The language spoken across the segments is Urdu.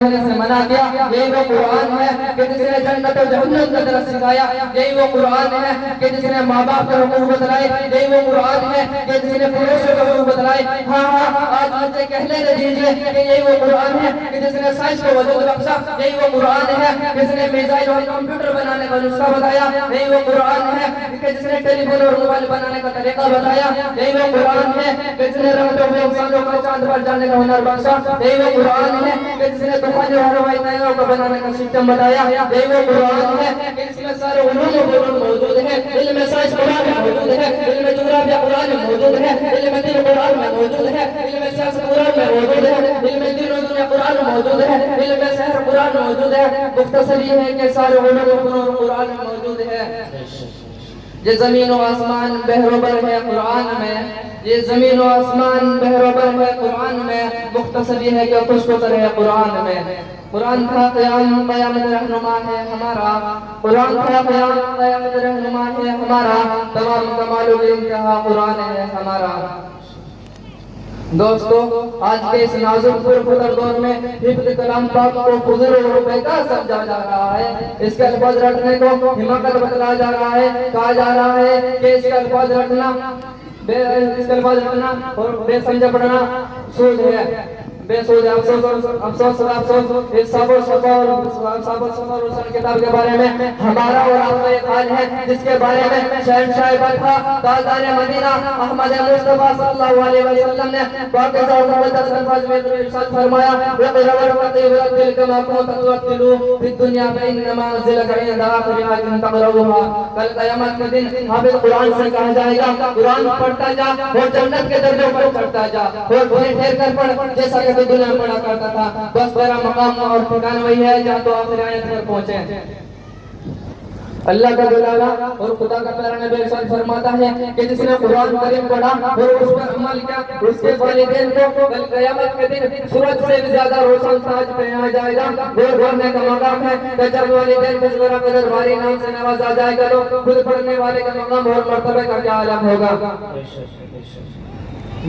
سے منع کیا، یہی وہ قرآن ہے کہ جس نے جنت و جہنم کا درس سکھایا، یہی وہ قرآن ہے کہ جس نے ماں باپ کے حقوق بتلائے، یہی وہ قرآن ہے کہ جس نے پڑوسیوں کے حقوق بتلائے۔ ہاں آج مجھے کہنے دیجیے کہ یہی وہ قرآن ہے کہ جس نے سائنس کو وجود بخشا، یہی وہ قرآن ہے جس نے میزائل اور کمپیوٹر بنانے کا نسخہ بتایا، یہی وہ قرآن ہے کہ جس نے ٹیلی فون اور موبائل بنانے کا طریقہ بتایا، یہی وہ قرآن ہے کہ جس نے رنگوں میں انسانوں کا چاند پر جانے کا ہنر بخشا، یہی وہ قرآن ہے کہ جس نے طوفان اور ہوائی طائروں کو بنانے کا سسٹم بتایا، یہی وہ قرآن ہے کہ اس میں سارے علوم و فنون موجود ہیں، علم سائنس قرآن میں موجود ہے، علم جغرافیہ قرآن میں موجود ہے، علم دین قرآن میں موجود ہے، علم سیاست قرآن میں موجود ہے، علم دین و دنیا قرآن میں موجود ہے، علم سحر قرآن میں موجود ہے۔ مختصر یہ ہے کہ سارے علوم و فنون قرآن میں موجود ہے۔ یہ زمین و آسمان بہروبر ہے قرآن میں، یہ زمین و آسمان بہروبر ہے قرآن میں، مختصر یہ ہے کہ خوش گزر ہے قرآن میں۔ قرآن کا قیامت رہنما ہے ہمارا، قرآن کا قیامت رہنما ہے ہمارا، تمام کمالوں کے انتہا قرآن ہے ہمارا۔ دوستو، آج کے اس نازک پرخطر دور میں حفظ کلام پاک کو فضول و بیکار سمجھا جا رہا ہے، اس کے الفاظ رٹنے کو حماقت بتلایا جا رہا ہے، کہا جا رہا ہے کہ اس کے الفاظ رٹنا اور بے سمجھا پڑھنا سود ہے، بے سود ہے۔ افسوس اس صبر اور حسن کتاب کے بارے میں ہمارا اور آپ کا یہ حال ہے، جس کے بارے میں شہنشاہ برکھا تاجدار مدینہ احمد مصطفیٰ صلی اللہ علیہ وسلم نے پاکیزہ و مقدس الفاظ میں ارشاد فرمایا، وَقِرَ وَرْتَقِّ وَرَتِّلْ كَمَا كُنتَ تُرَتِّلُ فِي الدُّنْيَا فَإِنَّمَا أُنزِلَكَ عِندَ آخِرِ آيَةٍ تَقْرَؤُهَا۔ کل قیامت کے دن حافظ قرآن سے کہا جائے گا، قرآن پڑھتا جا اور جنت کے درجوں پر چڑھتا جا، اور پھر ٹھہر کر پڑھ جیسا کہ تو دنیا پڑھا کرتا تھا، بس تیرا مقام اور ٹھکان وہی ہے جہاں تو آخر آیت پر پہنچے۔ اللہ کا دلالہ اور خدا کا پیارا نبی ارشاد فرماتا ہے کہ جس نے قرآن کریم پڑھا اور اس پر عمل کیا، اس کے والدین کو کل قیامت کے دن سورج سے بھی زیادہ روشن تاج پہنایا جائے گا۔ وہ بڑھنے کا مقام ہے کہ جب والدین کو ذرا قدر بھاری نام سے نوازا جائے گا تو خود پڑھنے والے کا مقام اور مرتبہ کا کیا عالم ہوگا۔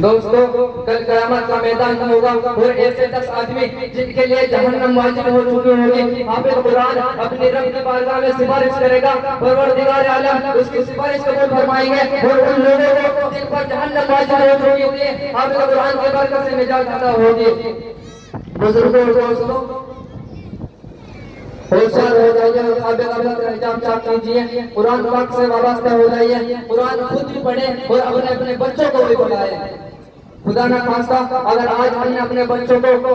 دوستو، کل قیامت کا میدان ہوگا اور ایسے 10 آدمی جن کے لیے جہنم واجب ہو چکی ہوگی، حافظ قرآن اپنی رب کی بارگاہ میں سفارش کرے گا، پروردگار عالم اس کی سفارش قبول فرمائیں گے اور ان لوگوں کو جن پر جہنم واجب ہو چکی ہوگی حافظ قرآن کی برکت سے نجات عطا ہوگی۔ بزرگوں اور دوستوں، ہوشیار ہو جائیے اور خواب غفلت کا حجاب چاک کیجیے، قرآن پاک سے وابستہ ہو جائیے، قرآن خود بھی پڑھے اور اپنے بچوں کو بھی پڑھائے۔ خدا نہ خواستہ اگر آج ہم نے اپنے بچوں کو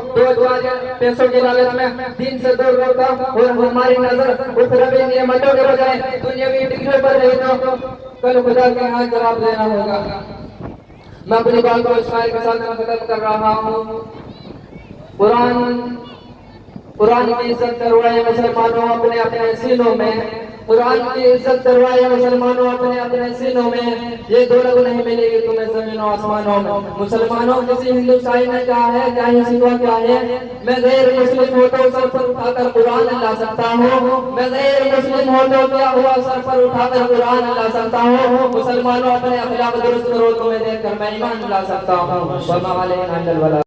پیسوں کے لالچ میں دین سے دور رکھا اور ہماری نظر اخروی نعمتوں کے بجائے دنیاوی ڈگریوں پر رہی تو کل خدا کے ہاں جواب دینا ہوگا۔ میں اپنی بات کو اس شاعر کے ساتھ ختم کر رہا ہوں۔ قرآن کی عزت کروائے مسلمانوں اپنے اپنے سینوں میں، قرآن کی عزت کروائے مسلمانوں اپنے اپنے سینوں میں، یہ دولت نہیں ملے گی تمہیں زمین و آسمانوں میں۔ مسلمانوں کسی ہندو شاعر نے کہا ہے، کیا ہی سوا کیا ہے، میں غیر مسلم ہو تو سر پر اٹھا کر قرآن لا سکتا ہوں، میں غیر مسلم ہو تو کیا ہوا سر پر اٹھا کر قرآن لا سکتا ہوں، مسلمانوں اپنے اخلاق درست کرو تمہیں دیکھ کر میں ایمان لا سکتا ہوں۔ وما علینا الا البلاغ۔